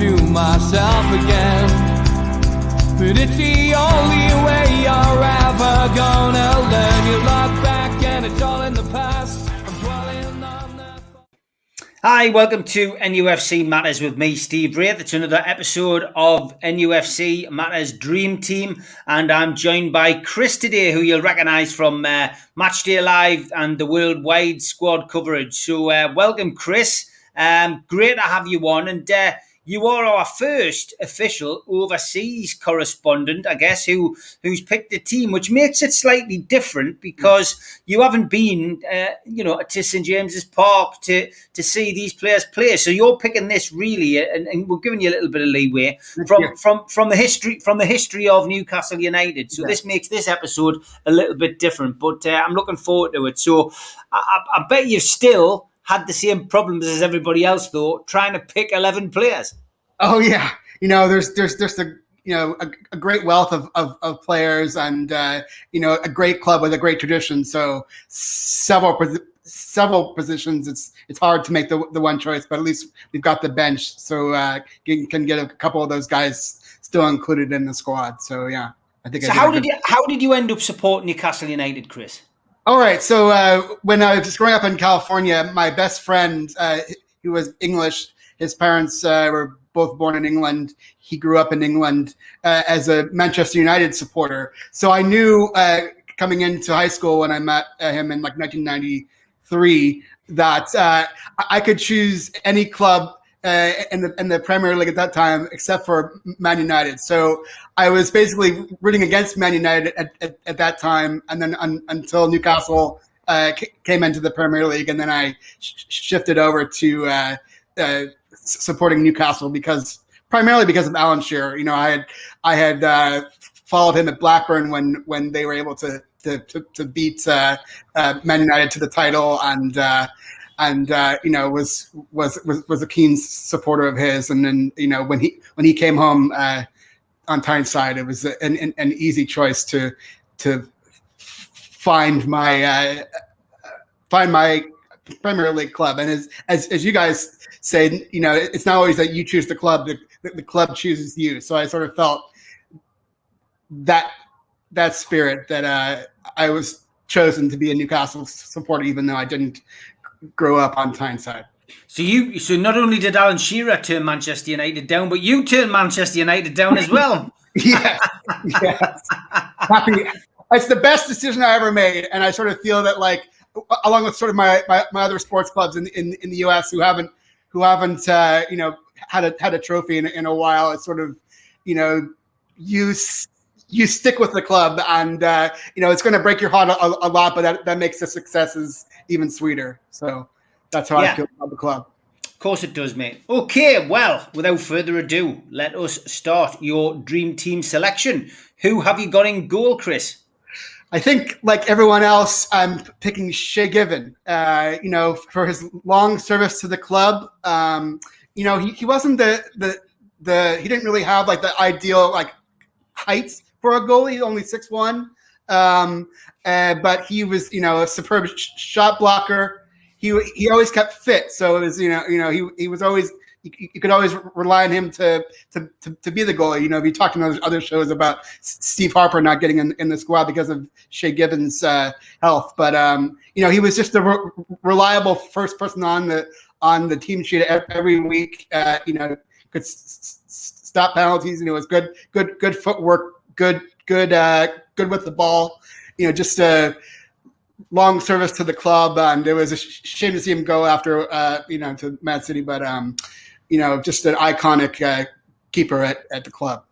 to myself again. But it's the only way you're ever gonna learn. You look back and it's all in the past. I'm dwelling on that. Hi, welcome to NUFC Matters with me, Steve Wraith. It's another episode of NUFC Matters Dream Team, and I'm joined by Chris today, who you'll recognise from Matchday Live and the worldwide squad coverage. So welcome, Chris. Great to have you on, and you are our first official overseas correspondent, I guess, who's picked a team, which makes it slightly different because you haven't been, to St James's Park to see these players play. So you're picking this really, and we're giving you a little bit of leeway from the history of Newcastle United. So this makes this episode a little bit different, but I'm looking forward to it. So I bet you've still had the same problems as everybody else, though, trying to pick 11 players. Oh yeah, there's just a great wealth of players, and a great club with a great tradition. So several positions, it's hard to make the one choice, but at least we've got the bench, so you can get a couple of those guys still included in the squad. So yeah, I think. So how did you end up supporting Newcastle United, Chris? All right. So when I was growing up in California, my best friend, who was English, his parents were both born in England. He grew up in England as a Manchester United supporter. So I knew coming into high school when I met him in 1993 that I could choose any club in the Premier League at that time, except for Man United. So I was basically rooting against Man United at that time, and then until Newcastle came into the Premier League, and then I shifted over to supporting Newcastle primarily because of Alan Shearer. I had followed him at Blackburn when they were able to beat Man United to the title, and was a keen supporter of his. And then when he came home on Tyneside, it was an easy choice to find my Premier League club. And as you guys say, it's not always that you choose the club; the club chooses you. So I sort of felt that spirit that I was chosen to be a Newcastle supporter, even though I didn't grow up on Tyneside. So not only did Alan Shearer turn Manchester United down, but you turned Manchester United down as well. Yes. Happy. It's the best decision I ever made, and I sort of feel that, along with sort of my other sports clubs in the US who haven't had a trophy in a while, it's sort of you stick with the club, and it's going to break your heart a lot, but that makes the successes even sweeter. So that's how I feel about the club. Of course it does, mate. Okay, well, without further ado, let us start your dream team selection. Who have you got in goal, Chris? I think, like everyone else, I'm picking Shay Given. For his long service to the club. He wasn't the he didn't really have the ideal height for a goalie. He's only 6'1", but he was a superb shot blocker. He always kept fit, so it was he was always, you could always rely on him to be the goalie. We talked in those other shows about Steve Harper not getting in the squad because of Shay Given's health, but he was just a reliable first person on the team sheet every week. Could stop penalties. It was good footwork, good with the ball. Just a long service to the club, and it was a shame to see him go after to Man City, but just an iconic keeper at the club.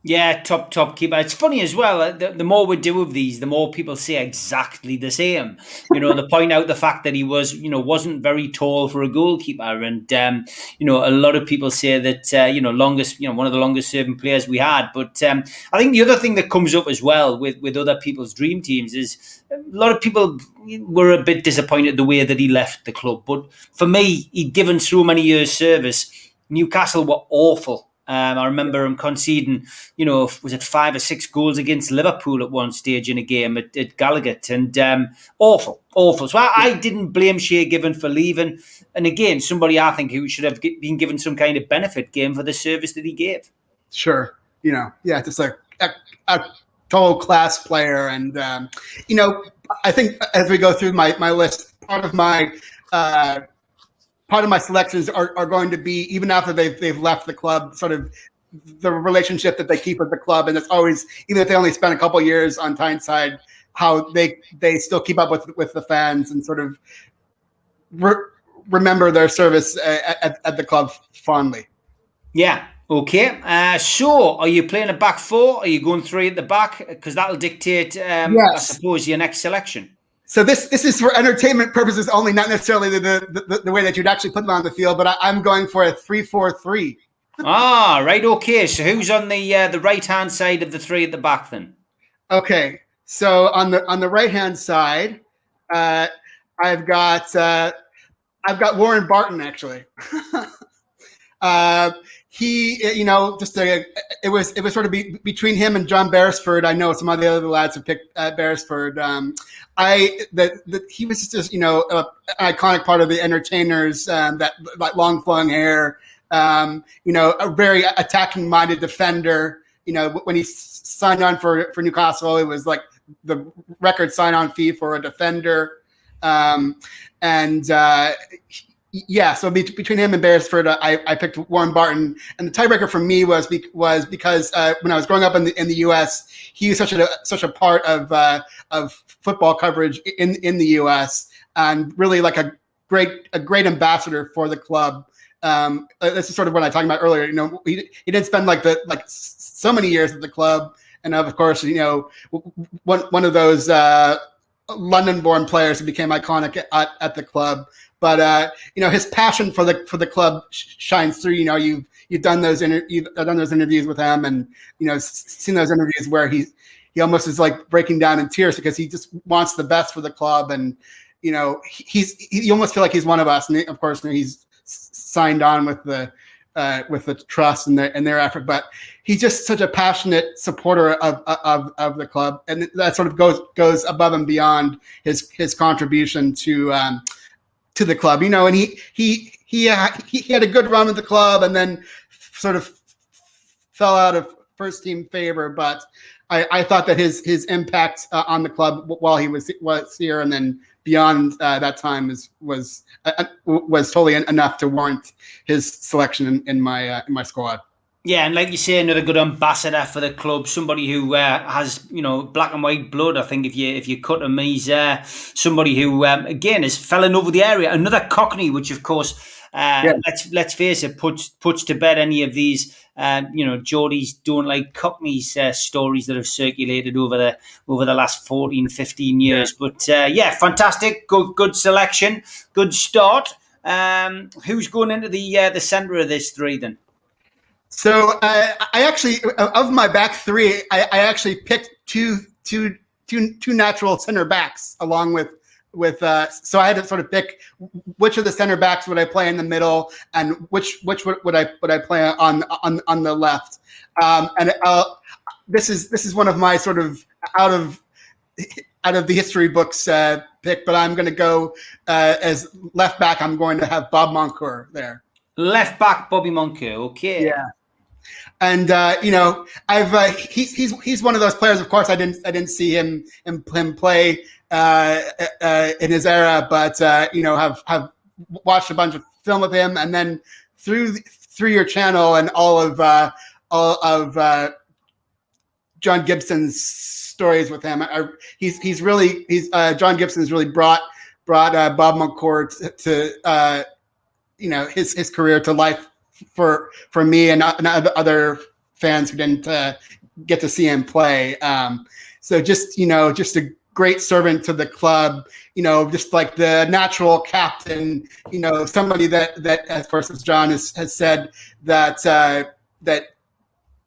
Yeah, top keeper. It's funny as well. The more we do of these, the more people say exactly the same. They point out the fact that he wasn't very tall for a goalkeeper, and a lot of people say that one of the longest serving players we had. But I think the other thing that comes up as well with other people's dream teams is a lot of people were a bit disappointed the way that he left the club. But for me, he'd given so many years service. Newcastle were awful I remember him conceding, was it 5 or 6 goals against Liverpool at one stage in a game at Gallagher, and awful. So I didn't blame Shea Given for leaving. And again, somebody I think who should have been given some kind of benefit game for the service that he gave. Sure. Just a total class player. And, I think as we go through my list, part of my selections are going to be, even after they've left the club, sort of the relationship that they keep with the club. And it's always, even if they only spend a couple of years on Tyneside, how they still keep up with the fans and sort of remember their service at the club fondly. Yeah. Okay. So are you playing a back 4? Are you going 3 at the back? Because that'll dictate, yes, I suppose, your next selection. So this is for entertainment purposes only, not necessarily the way that you'd actually put them on the field, but I'm going for a 3-4-3. Ah, right. Okay. So who's on the right-hand side of the 3 at the back then? Okay. So on the right-hand side, I've got Warren Barton, actually. He, it was sort of between him and John Beresford. I know some of the other lads have picked Beresford. He was just an iconic part of the Entertainers. That long flowing hair. A very attacking minded defender. When he signed on for Newcastle, it was like the record sign on fee for a defender. So between him and Beresford, I picked Warren Barton, and the tiebreaker for me was because when I was growing up in the U.S., he was such a part of football coverage in the U.S. and really like a great ambassador for the club. This is sort of what I talked about earlier. He didn't spend so many years at the club, and of course, one of those London-born players who became iconic at the club. But his passion for the club shines through. You've done those interviews with him, and seen those interviews where he almost is like breaking down in tears because he just wants the best for the club, and you almost feel like he's one of us. And of course, he's signed on with the trust and their effort, but he's just such a passionate supporter of the club, and that sort of goes above and beyond his contribution to the club, and he had a good run with the club, and then sort of fell out of first team favor. But I thought that his impact on the club while he was here and then beyond that time was totally enough to warrant his selection in my squad. Yeah, and like you say, another good ambassador for the club, somebody who has black and white blood. I think if you cut him, he's somebody who again has fallen over the area. Another Cockney, which of course, let's face it, puts to bed any of these Geordies don't like Cockneys stories that have circulated over the last 14, 15 years. Yeah. But fantastic, good selection, good start. Who's going into the centre of this 3 then? So I actually, of my back 3, I actually picked two natural center backs along with so I had to sort of pick which of the center backs would I play in the middle and which would I play on the left. This is one of my sort of out of the history books pick, but I'm going to go as left back. I'm going to have Bob Moncur there. Left back Bobby Moncur, okay. Yeah. And he's one of those players. Of course, I didn't see him play in his era, but have watched a bunch of film of him, and then through your channel and all of John Gibson's stories with him. John Gibson's really brought Bob Moncur to his career to life for me and other fans who didn't get to see him play. So just a great servant to the club, just like the natural captain, somebody that of course, as John has said, that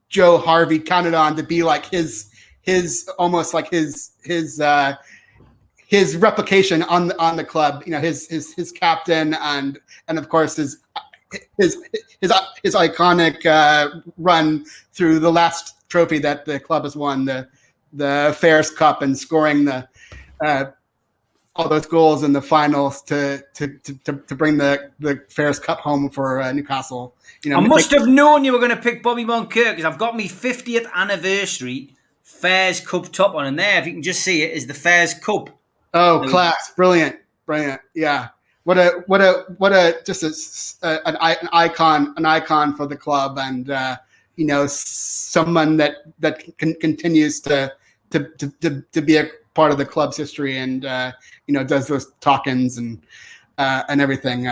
Joe Harvey counted on to be like his almost like his replication on the club, his captain and of course his his his iconic run through the last trophy that the club has won, the Fairs Cup, and scoring the all those goals in the finals to bring the Fairs Cup home for Newcastle. You know, I must have known you were going to pick Bobby Moncur, because I've got my 50th anniversary Fairs Cup top on, and there, if you can just see it, is the Fairs Cup. Oh, class, brilliant, yeah. What a just an icon for the club, and you know, someone that continues to be a part of the club's history, and you know, does those talk-ins and everything.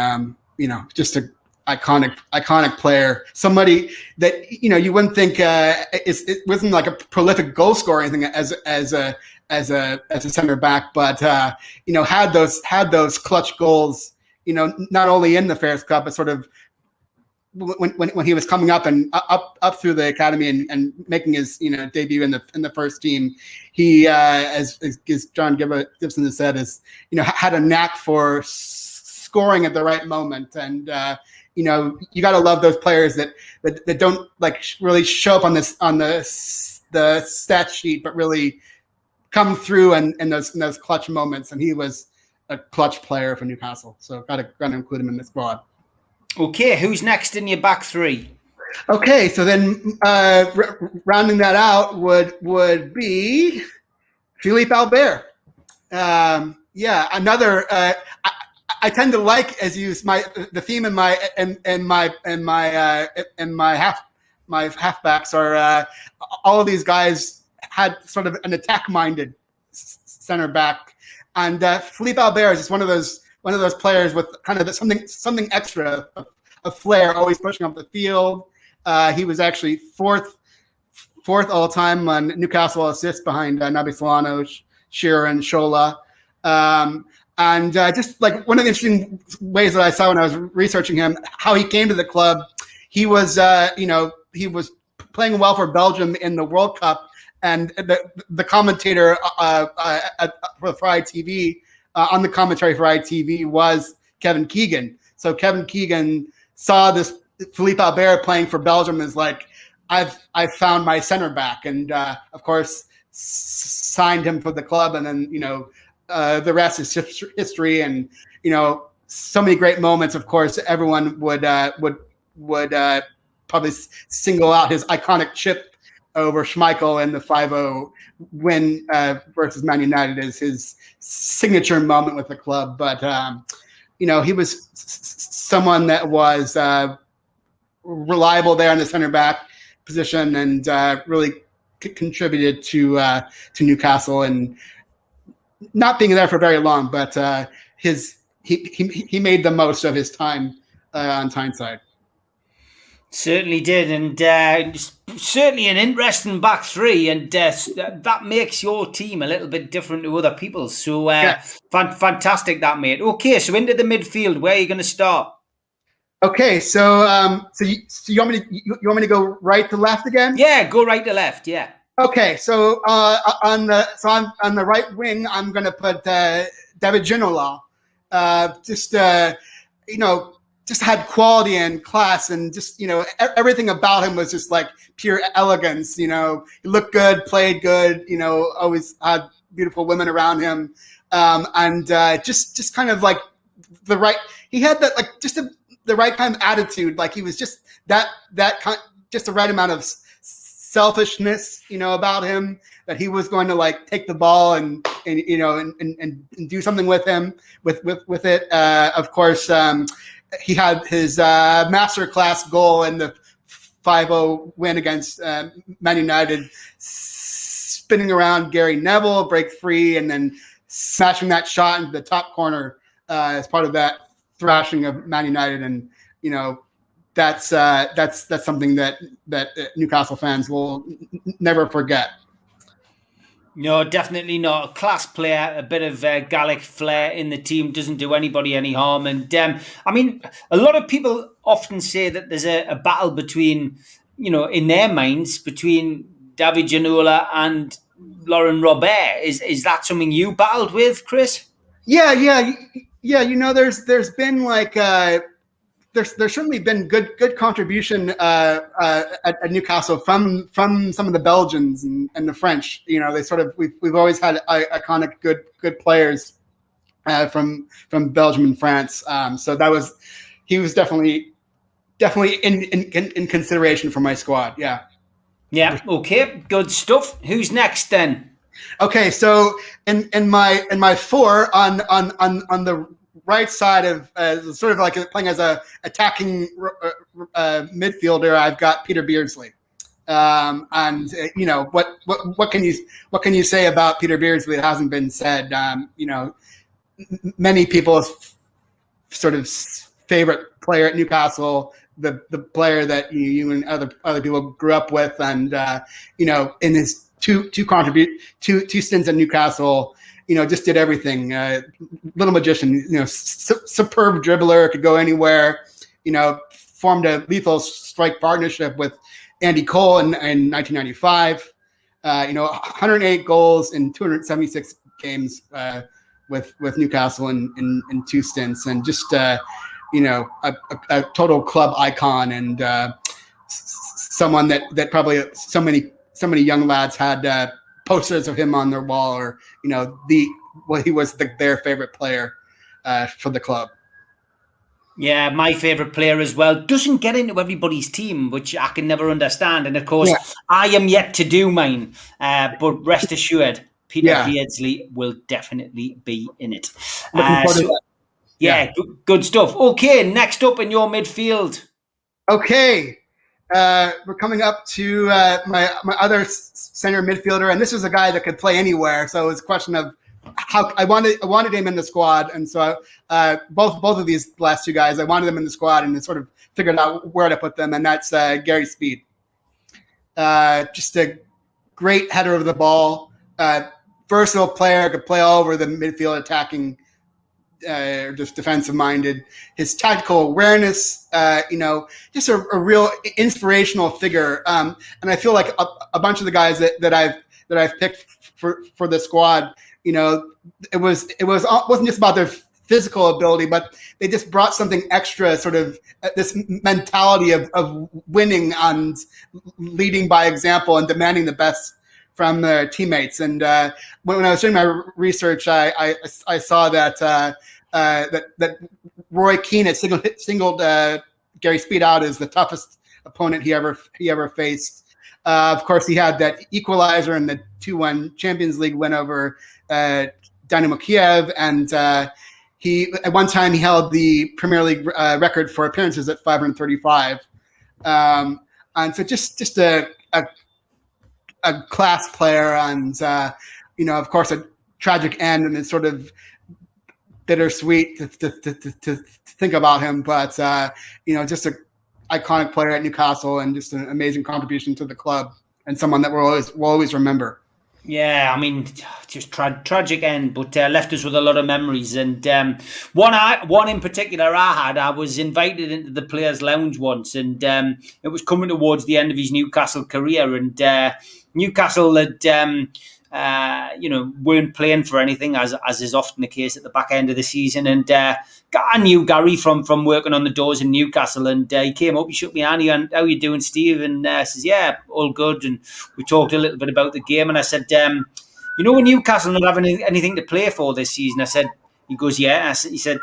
You know, just a iconic player. Somebody that, you know, you wouldn't think it wasn't like a prolific goal scorer or anything as a center back, but you know, had those clutch goals. You know, not only in the Fairs Cup, but sort of when he was coming up and up through the academy and making his, you know, debut in the first team. He as John Gibson has said, is, you know, had a knack for scoring at the right moment, and you know, you got to love those players that don't like really show up on the stat sheet, but really come through in those clutch moments. And he was a clutch player for Newcastle, so got to include him in the squad. Okay, who's next in your back three? Okay, so then rounding that out would be Philippe Albert. Yeah, another. I tend to like, as you the theme in my halfbacks are all of these guys had sort of an attack-minded center back, and Philippe Albert is just one of those players with kind of something extra, a flair, always pushing up the field. He was actually fourth all time on Newcastle assists behind Naby Solano, Shearer, and Shola. And just like one of the interesting ways that I saw when I was researching him, how he came to the club, he was, you know, he was playing well for Belgium in the World Cup, and the commentator for ITV, on the commentary for ITV, was Kevin Keegan. So Kevin Keegan saw this Philippe Albert playing for Belgium as like, I've found my center back, and of course signed him for the club, and then, you know, the rest is history, and, you know, so many great moments. Of course, everyone would probably single out his iconic chip over Schmeichel in the 5-0 win versus Man United as his signature moment with the club. But you know, he was someone that was reliable there in the center back position, and really contributed to Newcastle, and not being there for very long, but he made the most of his time on Tyneside. Certainly did, and certainly an interesting back three, and that makes your team a little bit different to other people's. So fantastic that, mate. Okay, so into the midfield, where are you going to start? Okay, so you want me to go right to left again? Yeah, go right to left. Yeah. Okay, so on the right wing, I'm going to put David Ginola. Just you know, just had quality and class, and just, you know, everything about him was just like pure elegance. You know, he looked good, played good. You know, always had beautiful women around him, and just kind of like the right. He had that, like, just the right kind of attitude. Like, he was just that kind, just the right amount of selfishness, you know, about him, that he was going to like take the ball and you know, and do something with it. Of course, he had his masterclass goal in the 5-0 win against Man United, spinning around Gary Neville, break free, and then smashing that shot into the top corner as part of that thrashing of Man United. And, you know, that's something that Newcastle fans will never forget. No, definitely not. A class player, a bit of Gallic flair in the team, doesn't do anybody any harm. And I mean, a lot of people often say that there's a battle between, you know, in their minds, between David Ginola and Laurent Robert. Is that something you battled with, Chris? Yeah. You know, there's been like there's certainly been good contribution at Newcastle from some of the Belgians and the French. You know, we've always had iconic good players from Belgium and France. So he was definitely in consideration for my squad. Yeah. Yeah. Okay. Good stuff. Who's next then? Okay. So in my four on the right side of sort of like playing as a attacking midfielder, I've got Peter Beardsley. And you know what can you say about Peter Beardsley that hasn't been said? You know, many people's sort of favorite player at Newcastle, the player that you and other people grew up with, and you know, in his two stints at Newcastle, you know, just did everything. Little magician, you know, superb dribbler, could go anywhere. You know, formed a lethal strike partnership with Andy Cole in 1995. You know, 108 goals in 276 games with Newcastle in two stints, and just you know, a total club icon, and someone that probably so many young lads had posters of him on their wall, or you know, he was their favorite player for the club. Yeah, my favourite player as well. Doesn't get into everybody's team, which I can never understand. And of course, I am yet to do mine. But rest assured, Peter Beardsley will definitely be in it. Good stuff. Okay, next up in your midfield. Okay, we're coming up to my other center midfielder, and this is a guy that could play anywhere. So it's a question of how I wanted him in the squad, and so both of these last two guys, I wanted them in the squad, and sort of figured out where to put them, and that's Gary Speed. Just a great header of the ball, versatile player, could play all over the midfield, attacking. Just defensive-minded. His tactical awareness, you know, just a real inspirational figure. And I feel like a bunch of the guys that I've picked for the squad, you know, it wasn't just about their physical ability, but they just brought something extra, sort of this mentality of winning and leading by example and demanding the best from their teammates. And when I was doing my research, I saw that Roy Keane had singled Gary Speed out as the toughest opponent he ever faced. Of course, he had that equalizer in the 2-1 Champions League win over Dynamo Kiev, and he at one time he held the Premier League record for appearances at 535. And so just a class player, and you know, of course, a tragic end, and it's sort of bittersweet to think about him. But you know, just an iconic player at Newcastle, and just an amazing contribution to the club, and someone that we'll always remember. Yeah, I mean, just tragic end, but left us with a lot of memories. And one in particular I was invited into the Players' Lounge once, and it was coming towards the end of his Newcastle career, and Newcastle had, you know, weren't playing for anything, as is often the case at the back end of the season. And I knew Gary from working on the doors in Newcastle, and he came up, he shook me hand, and how you doing, Steve? And says, yeah, all good. And we talked a little bit about the game, and I said, you know, when Newcastle not having anything to play for this season, I said, he goes, yeah. He said,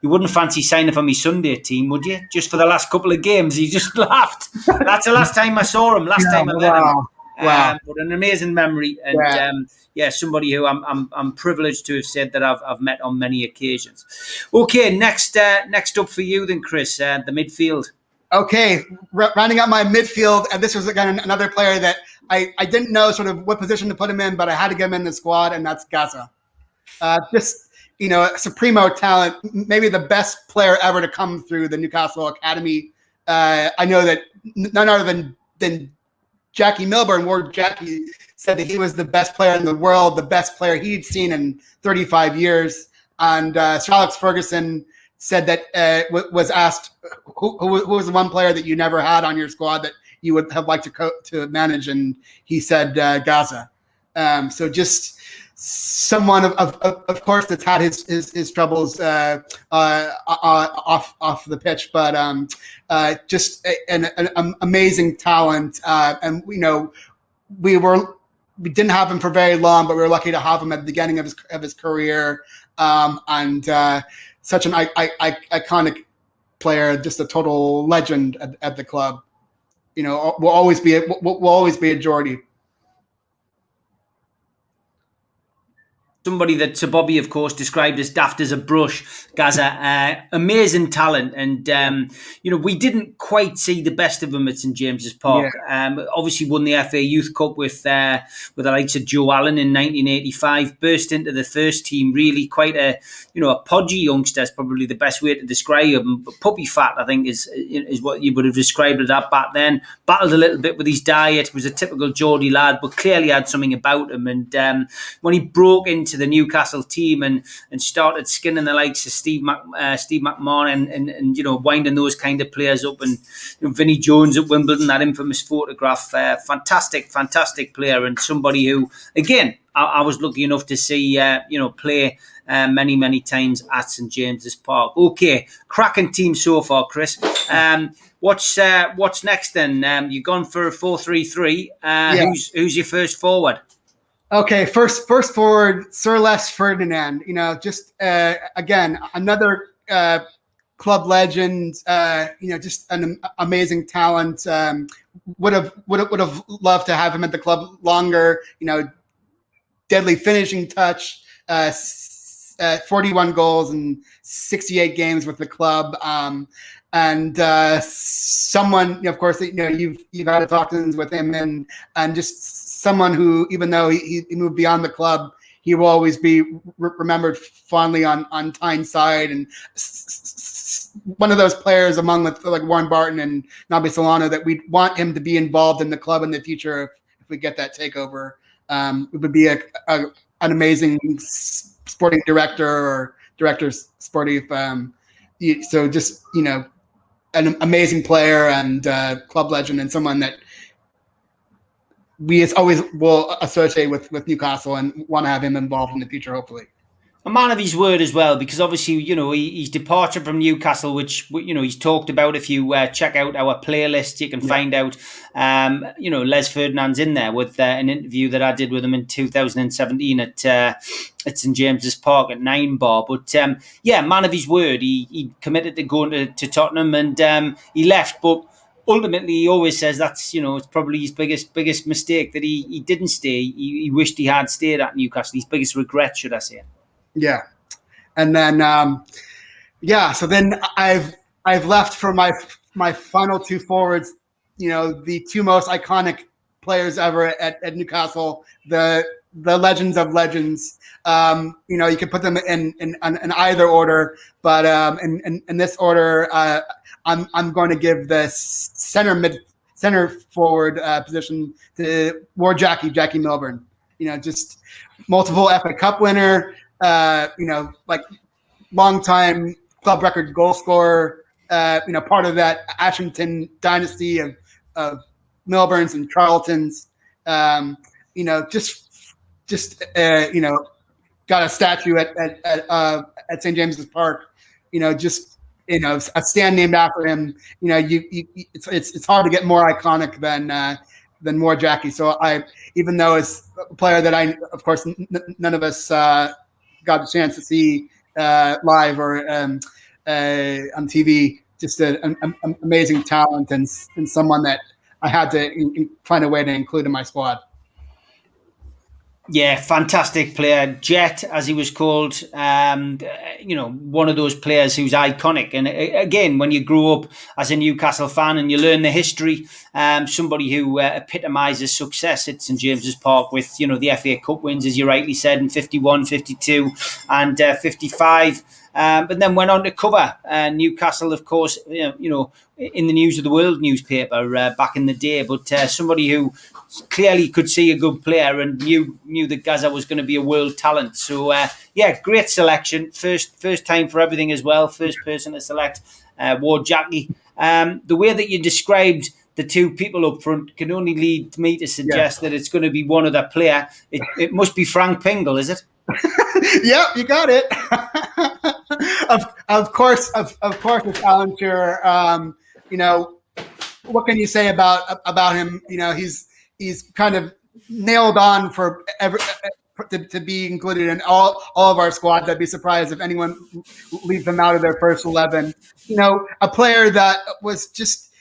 you wouldn't fancy signing for my Sunday team, would you? Just for the last couple of games. He just laughed. That's the last time I saw him, time I met him. Wow. But an amazing memory, and somebody who I'm privileged to have said that I've met on many occasions. Okay, next up for you then, Chris, the midfield. Okay, rounding out my midfield, and this was again another player that I didn't know sort of what position to put him in, but I had to get him in the squad, and that's Gaza. Just, you know, a supremo talent, maybe the best player ever to come through the Newcastle Academy. I know that none other than Jackie Milburn, Ward Jackie, said that he was the best player in the world, the best player he'd seen in 35 years. And Sir Alex Ferguson said that was asked, who was the one player that you never had on your squad that you would have liked to manage? And he said Gaza. So just someone of course that's had his troubles off the pitch, but just an amazing talent, and we didn't have him for very long, but we were lucky to have him at the beginning of his career, and such an iconic player, just a total legend at the club. Will always be a Geordie. Somebody that Sir Bobby, of course, described as daft as a brush. Gaza, amazing talent, and we didn't quite see the best of him at St James's Park. Yeah. Obviously, won the FA Youth Cup with the likes of Joe Allen in 1985. Burst into the first team, really quite a podgy youngster. Is probably the best way to describe him. But puppy fat, I think, is what you would have described it at back then. Battled a little bit with his diet. Was a typical Geordie lad, but clearly had something about him. And when he broke into the Newcastle team and started skinning the likes of Steve McMahon and winding those kind of players up, and Vinnie Jones at Wimbledon, that infamous photograph, fantastic player, and somebody who, again, I was lucky enough to see play many times at St James's Park. Okay, cracking team so far, Chris. What's next then? You've gone for a 4-3-3. Who's your first forward? Okay, first forward, Sir Les Ferdinand. Just again, another club legend. Just an amazing talent. Would have loved to have him at the club longer. Deadly finishing touch. 41 goals in 68 games with the club. And someone, of course, you've had talks with him, and just someone who, even though he moved beyond the club, he will always be remembered fondly on Tyne's side, and one of those players among like Warren Barton and Nabi Solano that we want him to be involved in the club in the future if we get that takeover. It would be an amazing sporting director or director's sportive. So just an amazing player and club legend, and someone that we always will associate with Newcastle and want to have him involved in the future, hopefully. A man of his word as well, because obviously, his departure from Newcastle, which, he's talked about. If you check out our playlist, you can find out, Les Ferdinand's in there with an interview that I did with him in 2017 at St James's Park at 9 Bar. But man of his word. He committed to going to Tottenham, and he left, but ultimately, he always says that's it's probably his biggest mistake that he didn't stay. He wished he had stayed at Newcastle. His biggest regret, should I say? Yeah, and then so then I've left for my final two forwards. The two most iconic players ever at Newcastle, the legends of legends. You could put them in either order, but in this order, I'm going to give the center forward position to Jackie Milburn. Just multiple FA Cup winner. Like long-time club record goal scorer. Part of that Ashington dynasty of Milburns and Charltons. Got a statue at St James's Park. A stand named after him. It's hard to get more iconic than more Jackie. So even though it's a player that of course none of us got a chance to see live or on TV, just an amazing talent and someone that I had to find a way to include in my squad. Yeah, fantastic player. Jet, as he was called, one of those players who's iconic. And again, when you grow up as a Newcastle fan and you learn the history, somebody who epitomises success at St James's Park with, the FA Cup wins, as you rightly said, in 51, 52 and 55. But then went on to cover Newcastle, of course, in the News of the World newspaper back in the day. But somebody who clearly could see a good player and knew that Gaza was going to be a world talent. So, great selection. First time for everything as well. First person to select Ward Jackie. The way that you described the two people up front can only lead me to suggest that it's going to be one other player. It must be Frank Pingle, is it? Yep, you got it. of course, it's Alan Shearer. What can you say about him? He's kind of nailed on for to be included in all of our squads. I'd be surprised if anyone leaves them out of their first 11. A player that was just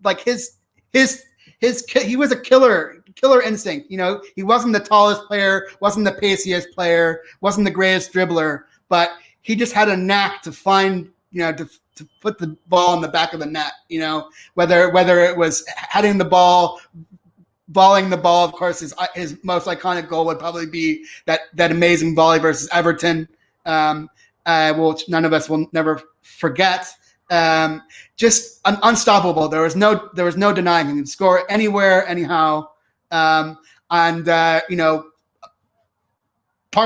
like his he was a killer instinct. He wasn't the tallest player, wasn't the paciest player, wasn't the greatest dribbler, but he just had a knack to find, to put the ball in the back of the net. Whether it was heading the ball, volleying the ball. Of course, his most iconic goal would probably be that amazing volley versus Everton, which none of us will never forget. Just unstoppable. There was no denying him. He could score anywhere, anyhow. Part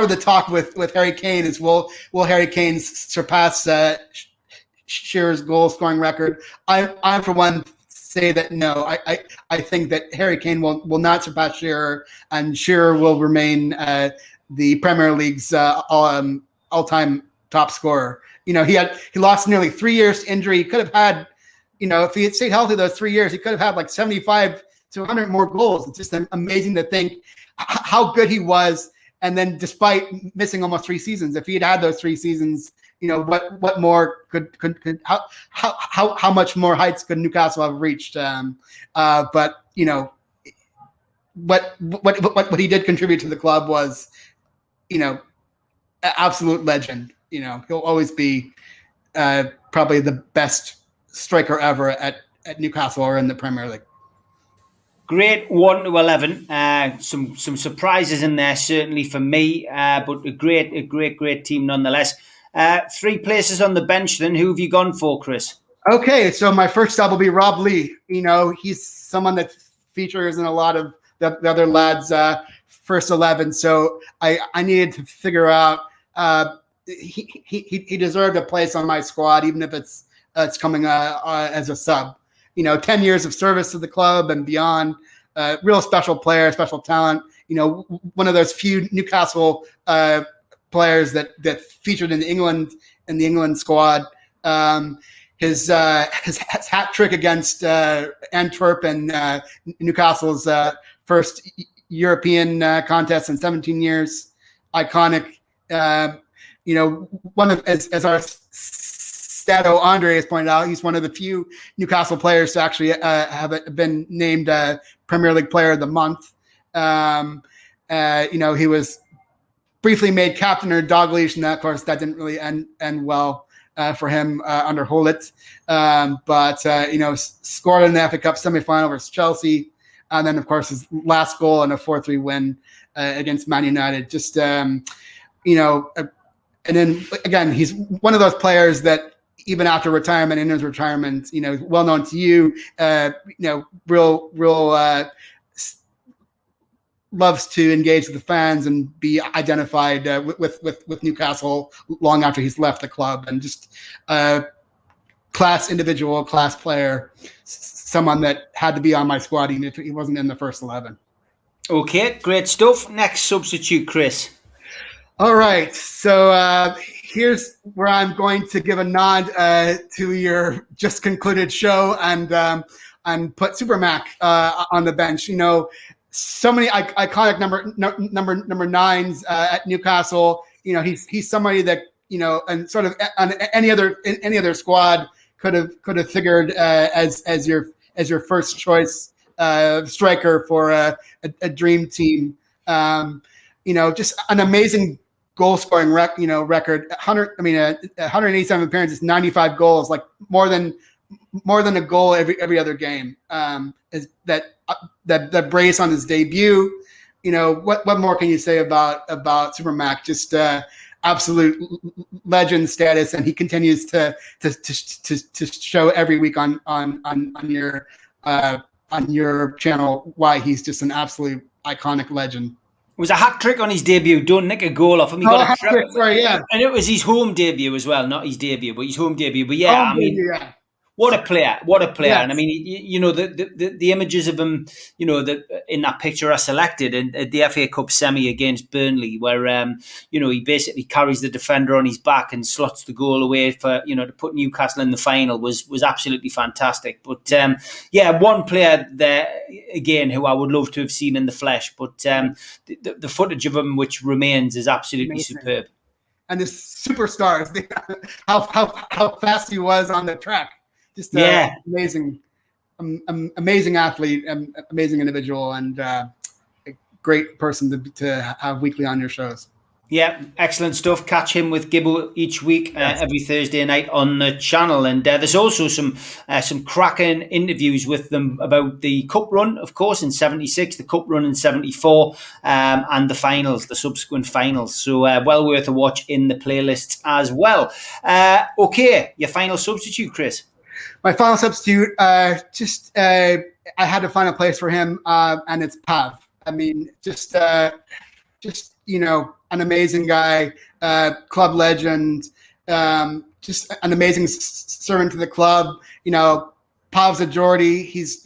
of the talk with Harry Kane is will Harry Kane surpass Shearer's goal scoring record? I for one say that no. I think that Harry Kane will not surpass Shearer, and Shearer will remain the Premier League's all-time top scorer. He lost nearly 3 years to injury. He could have had, if he had stayed healthy those 3 years, he could have had like 75 to 100 more goals. It's just amazing to think how good he was. And then despite missing almost 3 seasons, if he had those 3 seasons, what more could how much more heights could Newcastle have reached? But what he did contribute to the club was, absolute legend. He'll always be probably the best striker ever at Newcastle or in the Premier League. Great 1 to 11. Some surprises in there certainly for me, but a great team nonetheless. 3 places on the bench. Then who have you gone for, Chris? Okay, so my first sub will be Rob Lee. He's someone that features in a lot of the other lads' first 11. So I needed to figure out. He deserved a place on my squad, even if it's coming as a sub. 10 years of service to the club and beyond. Real special player, special talent. One of those few Newcastle players that featured in the England squad. His hat trick against Antwerp and Newcastle's first European contest in 17 years. Iconic. One of as our Stato Andre has pointed out, he's one of the few Newcastle players to actually have been named Premier League Player of the Month. He was briefly made captain or dog leash, and that, of course, that didn't really end well for him under Hollett. But scored in the FA Cup semi-final versus Chelsea, and then, of course, his last goal in a 4-3 win against Man United. Just and then again, he's one of those players that even after retirement, in his retirement, well known to you, real loves to engage with the fans and be identified with Newcastle long after he's left the club, and just class individual, class player, someone that had to be on my squad even if he wasn't in the first 11. Okay, great stuff. Next substitute, Chris. All right, so here's where I'm going to give a nod to your just concluded show and put Supermac on the bench. So many iconic number 9s at Newcastle. He's somebody that and sort of on any other squad could have figured as your first choice striker for a dream team. Just an amazing goal scoring record. 187 appearances, 95 goals, like more than a goal every other game. Is that brace on his debut? What more can you say about Supermac? Just absolute legend status, and he continues to show every week on your channel why he's just an absolute iconic legend. It was a hat trick on his debut. Don't nick a goal off him. He got a hat trick. Sorry, yeah. And it was his home debut as well, not his debut, but his home debut. But yeah, debut, yeah. What a player! What a player! Yes. And I mean, the images of him, in that picture are selected in at the FA Cup semi against Burnley, where he basically carries the defender on his back and slots the goal away for to put Newcastle in the final was absolutely fantastic. But one player there again who I would love to have seen in the flesh, but the footage of him which remains is absolutely superb. And the superstars, how fast he was on the track. Just amazing athlete, amazing individual, and a great person to have weekly on your shows. Yeah, excellent stuff. Catch him with Gibbo each week, every Thursday night on the channel. And there's also some cracking interviews with them about the cup run, of course, in 76, the cup run in 74, and the finals, the subsequent finals. So well worth a watch in the playlists as well. Okay, your final substitute, Chris. My final substitute, I had to find a place for him, and it's Pav. I mean, just an amazing guy, club legend, just an amazing servant to the club. Pav's a Geordie. He's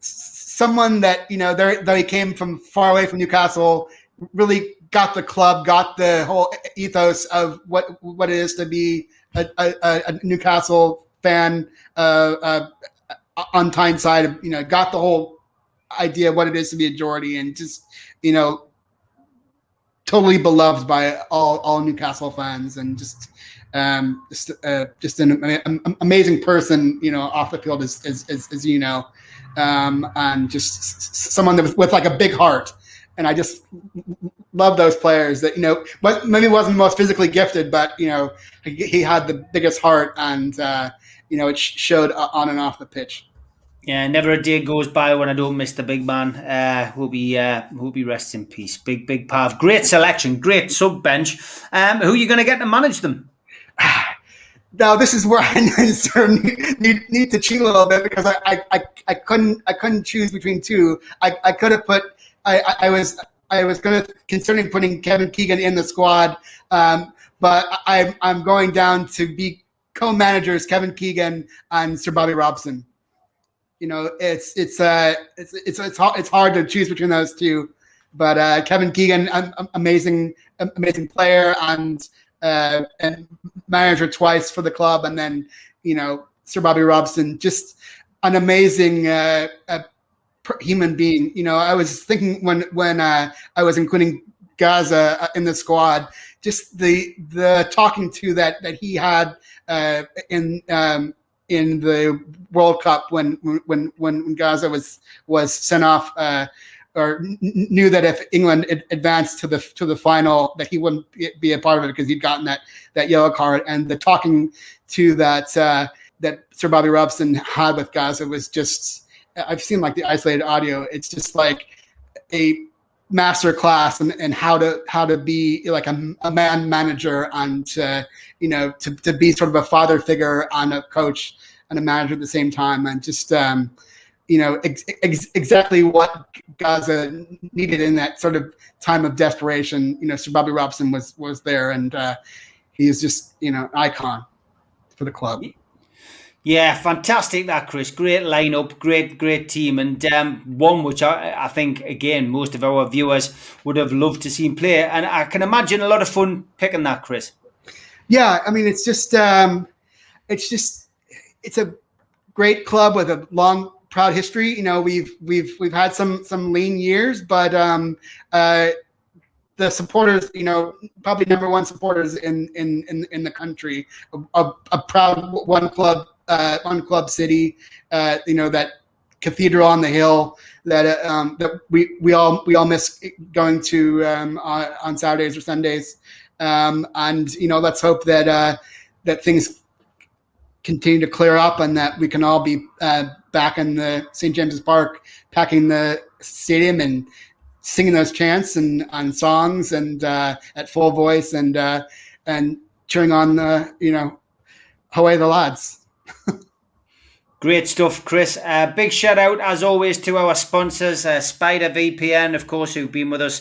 someone that that he came from far away from Newcastle, really got the club, got the whole ethos of what it is to be a Newcastle fan on Tyneside. Got the whole idea of what it is to be a Geordie, and just totally beloved by all Newcastle fans, and just an amazing person, off the field as and just someone that with like a big heart. And I just love those players that, but maybe wasn't the most physically gifted, but he had the biggest heart, and it showed on and off the pitch. Yeah, never a day goes by when I don't miss the big man. Who'll be rest in peace. Big Pav. Great selection, great sub bench. Who are you going to get to manage them? Now this is where I need to cheat a little bit, because I couldn't choose between two. I could have put. I was going to considering putting Kevin Keegan in the squad, but I'm going down to be co-managers Kevin Keegan and Sir Bobby Robson. It's hard to choose between those two, but Kevin Keegan, amazing player, and manager twice for the club, and then Sir Bobby Robson, just an amazing human being. I was thinking when I was including Gaza in the squad, just the talking to that he had in the World Cup when Gaza was sent off, or knew that if England advanced to the final, that he wouldn't be a part of it because he'd gotten that yellow card. And the talking to that Sir Bobby Robson had with Gaza was just, I've seen like the isolated audio. It's just like a master class and how to be like a man manager, and to be sort of a father figure and a coach and a manager at the same time, and just exactly what Gaza needed in that sort of time of desperation. Sir Bobby Robson was there, and he is just an icon for the club. Yeah, fantastic that, Chris. Great lineup, great team, and one which I think, again, most of our viewers would have loved to see him play. And I can imagine a lot of fun picking that, Chris. Yeah, I mean, it's a great club with a long, proud history. We've had some lean years, but the supporters, probably number one supporters in the country, a proud one club city, that cathedral on the hill that we all miss going to on Saturdays or Sundays, and let's hope that things continue to clear up, and that we can all be back in the St. James's Park, packing the stadium and singing those chants and songs and at full voice, and cheering on away the lads. Great stuff, Chris. Big shout out, as always, to our sponsors, Spider VPN, of course, who've been with us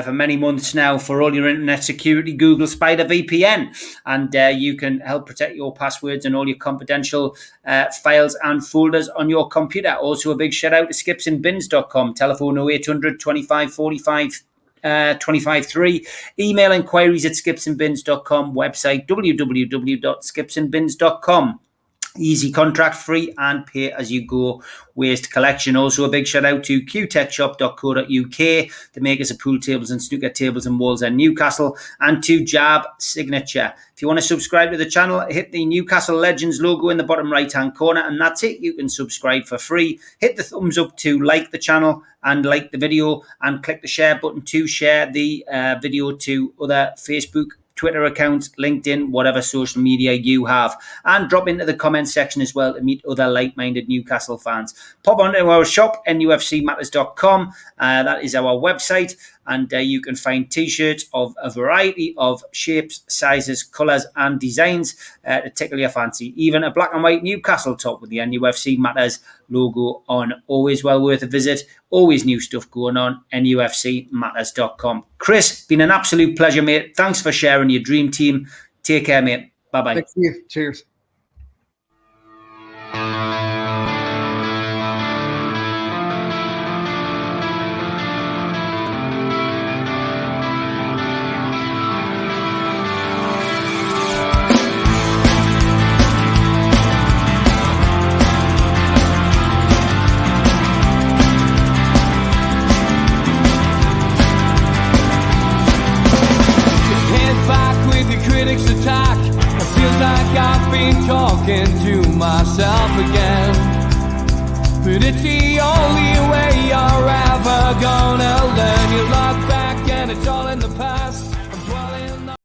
for many months now. For all your internet security, Google Spider VPN, and you can help protect your passwords and all your confidential files and folders on your computer. Also, a big shout out to skipsandbins.com, telephone 0800 25 45 25.3, email inquiries at skipsandbins.com, website www.skipsandbins.com. Easy, contract free, and pay as you go waste collection. Also, a big shout out to qtechshop.co.uk, the makers of pool tables and snooker tables and walls in Newcastle, and to Jab Signature. If you want to subscribe to the channel, hit the Newcastle Legends logo in the bottom right hand corner, and that's it. You can subscribe for free. Hit the thumbs up to like the channel and like the video, and click the share button to share the video to other Facebook, Twitter accounts, LinkedIn, whatever social media you have, and drop into the comment section as well to meet other like-minded Newcastle fans. Pop onto our shop, NUFCmatters.com. That is our website, and you can find t-shirts of a variety of shapes, sizes, colours and designs to tickle your fancy. Even a black and white Newcastle top with the NUFC Matters logo on. Always well worth a visit. Always new stuff going on. NUFCmatters.com. Chris, been an absolute pleasure, mate. Thanks for sharing your dream team. Take care, mate. Bye-bye. Thank you. Cheers. Critics attack. It feels like I've been talking to myself again. But it's the only way you're ever gonna learn. You look back and it's all in the past.